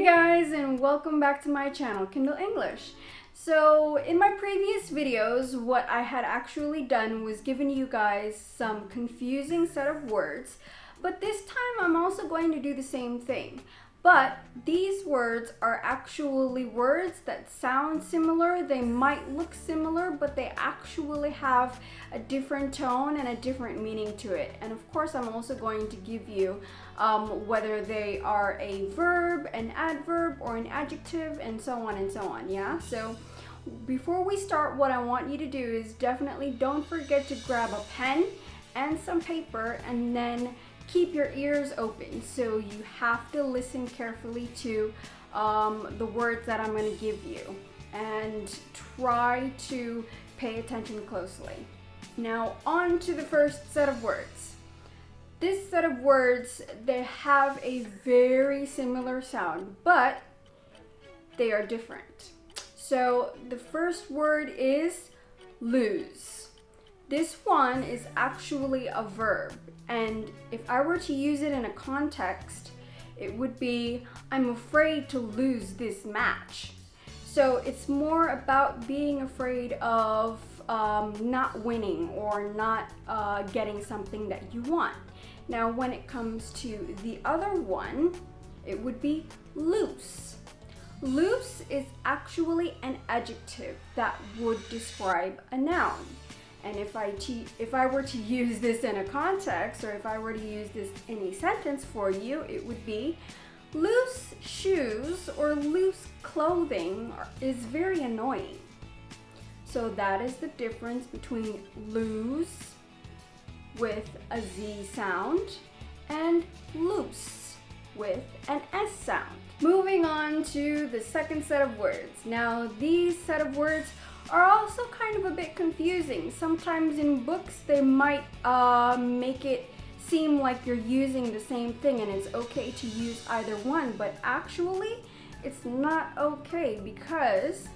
guys, and welcome back to my channel, Kindle English. So in my previous videos, what I had actually done was given you guys some confusing set of words, but this time I'm also going to do the same thing. But these words are actually words that sound similar. They might look similar, but they actually have a different tone and a different meaning to it. And of course, I'm also going to give you whether they are a verb, an adverb, or an adjective, and so on, yeah? So before we start, what I want you to do is definitely don't forget to grab a pen and some paper, and then keep your ears open. So you have to listen carefully to the words that I'm going to give you and try to pay attention closely. Now on to the first set of words. This set of words, they have a very similar sound, but they are different. So the first word is lose. This one is actually a verb, and if I were to use it in a context, it would be, I'm afraid to lose this match. So it's more about being afraid of not winning or not getting something that you want. Now when it comes to the other one, it would be loose. Loose is actually an adjective that would describe a noun. And if I were to use this in a context, or if I were to use this in a sentence for you, it would be, loose shoes or loose clothing is very annoying. So that is the difference between lose with a Z sound and loose with an S sound. Moving on to the second set of words. Now these set of words are also kind of a bit confusing. Sometimes in books they might make it seem like you're using the same thing and it's okay to use either one, but actually it's not okay, because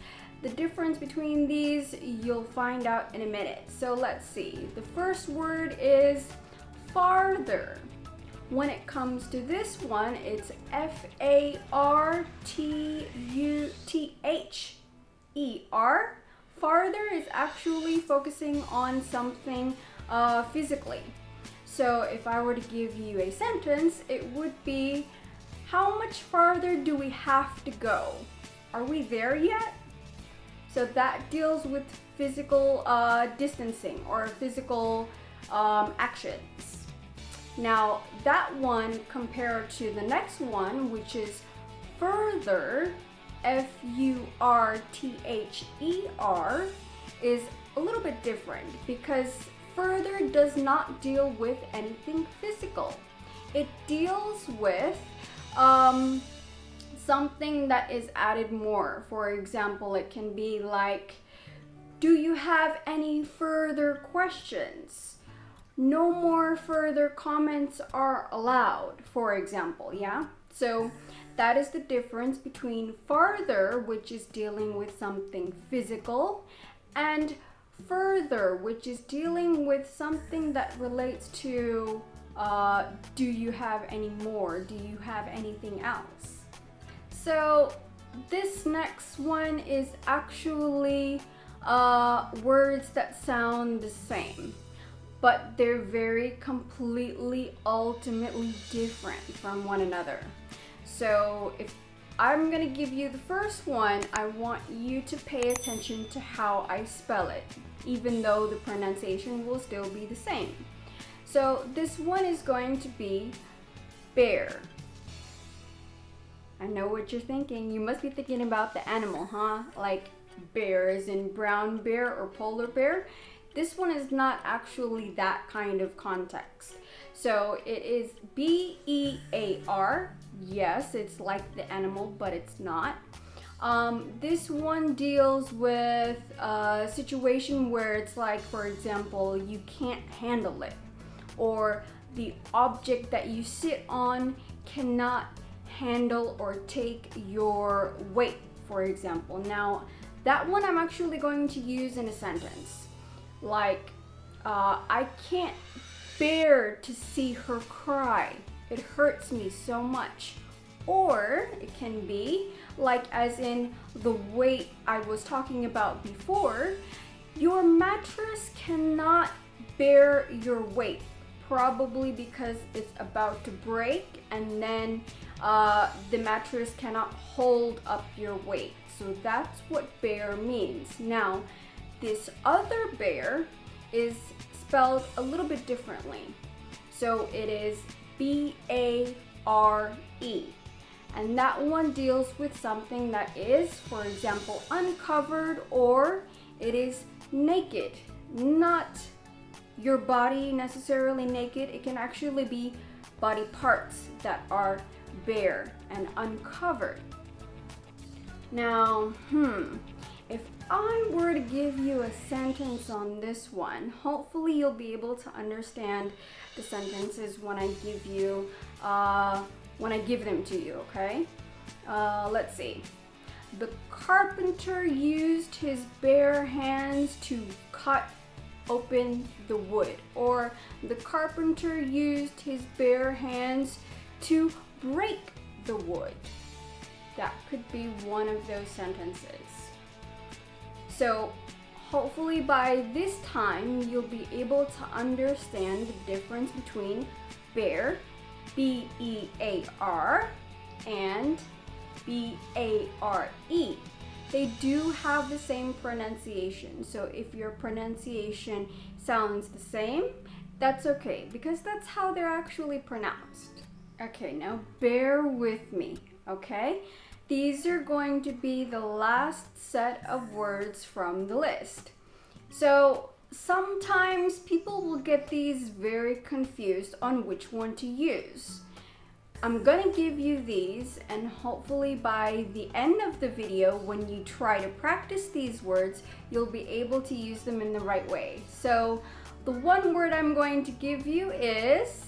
the difference between these you'll find out in a minute. So let's see. The first word is farther. When it comes to this one, it's F-A-R-T-U-T-H-E-R. Farther is actually focusing on something physically. So if I were to give you a sentence, it would be, how much farther do we have to go? Are we there yet? So that deals with physical distancing or physical actions. Now that one compared to the next one, which is further, F-U-R-T-H-E-R, is a little bit different, because further does not deal with anything physical. It deals with something that is added more. For example, it can be like, do you have any further questions? No more further comments are allowed, for example, yeah? So that is the difference between farther, which is dealing with something physical, and further, which is dealing with something that relates to do you have any more? Do you have anything else? So this next one is actually words that sound the same, but they're very completely, ultimately different from one another. So if I'm gonna give you the first one, I want you to pay attention to how I spell it, even though the pronunciation will still be the same. So this one is going to be bear. I know what you're thinking. You must be thinking about the animal, huh? Like bears in brown bear or polar bear. This one is not actually that kind of context. So it is B-E-A-R. Yes, it's like the animal, but it's not. This one deals with a situation where it's like, for example, you can't handle it, or the object that you sit on cannot handle or take your weight, for example. Now, that one I'm actually going to use in a sentence. Like, I can't bear to see her cry. It hurts me so much. Or it can be like as in the weight I was talking about before. Your mattress cannot bear your weight, probably because it's about to break, and then the mattress cannot hold up your weight. So that's what bear means. Now, this other bear is spelled a little bit differently. So it is B-A-R-E. And that one deals with something that is, for example, uncovered, or it is naked. Not your body necessarily naked. It can actually be body parts that are bare and uncovered. Now, if I were to give you a sentence on this one, hopefully you'll be able to understand the sentences when I give them to you, okay? Let's see. The carpenter used his bare hands to cut open the wood. Or the carpenter used his bare hands to break the wood. That could be one of those sentences. So hopefully by this time you'll be able to understand the difference between bear, B-E-A-R, and B-A-R-E. They do have the same pronunciation. So if your pronunciation sounds the same, that's okay, because that's how they're actually pronounced. Okay, now bear with me, okay? These are going to be the last set of words from the list. So sometimes people will get these very confused on which one to use. I'm gonna give you these, and hopefully by the end of the video, when you try to practice these words, you'll be able to use them in the right way. So the one word I'm going to give you is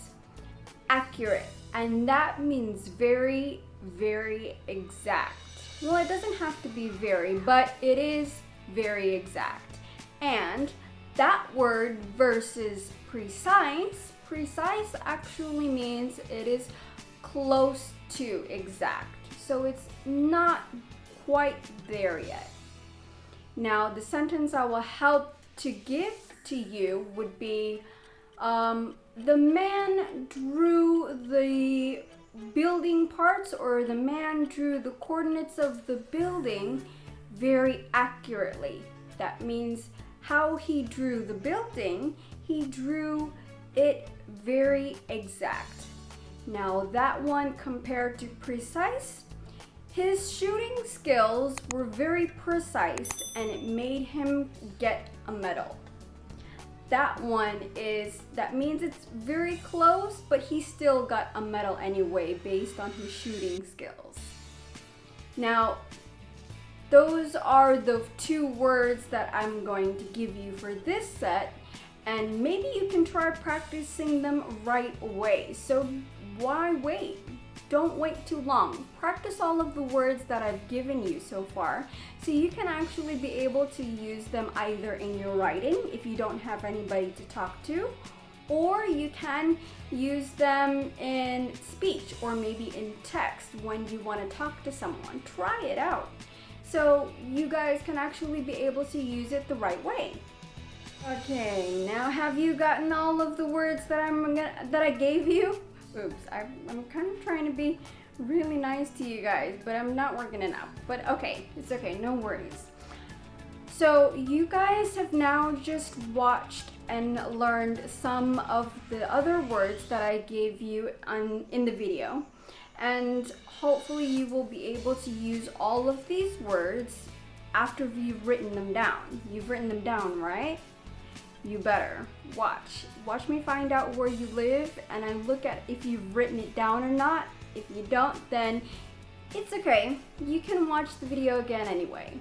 accurate, and that means very, very exact. Well, it doesn't have to be very, but it is very exact. And that word versus precise, precise actually means it is close to exact. So it's not quite there yet. Now, the sentence I will help to give to you would be, the man drew the building parts, or the man drew the coordinates of the building very accurately. That means how he drew the building, he drew it very exact. Now that one compared to precise, his shooting skills were very precise and it made him get a medal. That one is, that means it's very close, but he still got a medal anyway based on his shooting skills. Now, those are the two words that I'm going to give you for this set, and maybe you can try practicing them right away. So why wait? Don't wait too long. Practice all of the words that I've given you so far, so you can actually be able to use them either in your writing if you don't have anybody to talk to, or you can use them in speech or maybe in text when you want to talk to someone. Try it out so you guys can actually be able to use it the right way. Okay, now have you gotten all of the words that I gave you? Oops, I'm kind of trying to be really nice to you guys, but I'm not working it out. But okay, it's okay, no worries. So you guys have now just watched and learned some of the other words that I gave you in the video. And hopefully you will be able to use all of these words after you've written them down. You've written them down, right? You better. Watch me find out where you live, and I look at if you've written it down or not. If you don't, then it's okay. You can watch the video again anyway.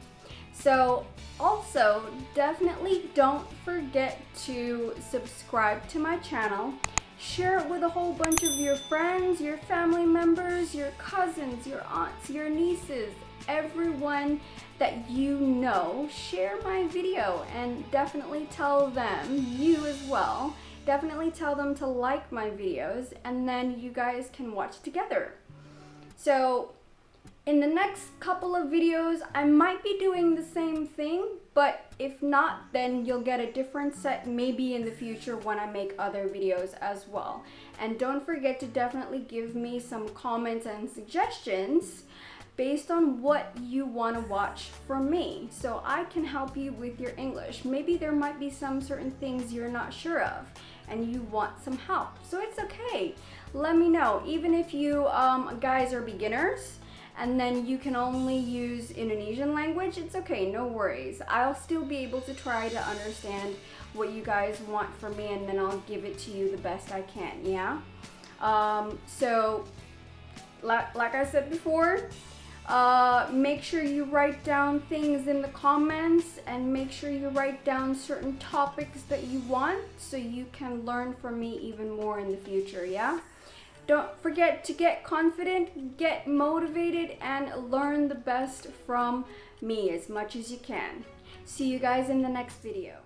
So also, definitely don't forget to subscribe to my channel. Share it with a whole bunch of your friends, your family members, your cousins, your aunts, your nieces, everyone that you know. Share my video and definitely tell them, you as well, definitely tell them to like my videos, and then you guys can watch together. So in the next couple of videos, I might be doing the same thing, but if not, then you'll get a different set maybe in the future when I make other videos as well. And don't forget to definitely give me some comments and suggestions based on what you want to watch from me, so I can help you with your English. Maybe there might be some certain things you're not sure of and you want some help, so it's okay. Let me know. Even if you guys are beginners and then you can only use Indonesian language, it's okay, no worries. I'll still be able to try to understand what you guys want from me, and then I'll give it to you the best I can, yeah? So, like I said before, make sure you write down things in the comments, and make sure you write down certain topics that you want so you can learn from me even more in the future, yeah? Don't forget to get confident, get motivated, and learn the best from me as much as you can. See you guys in the next video.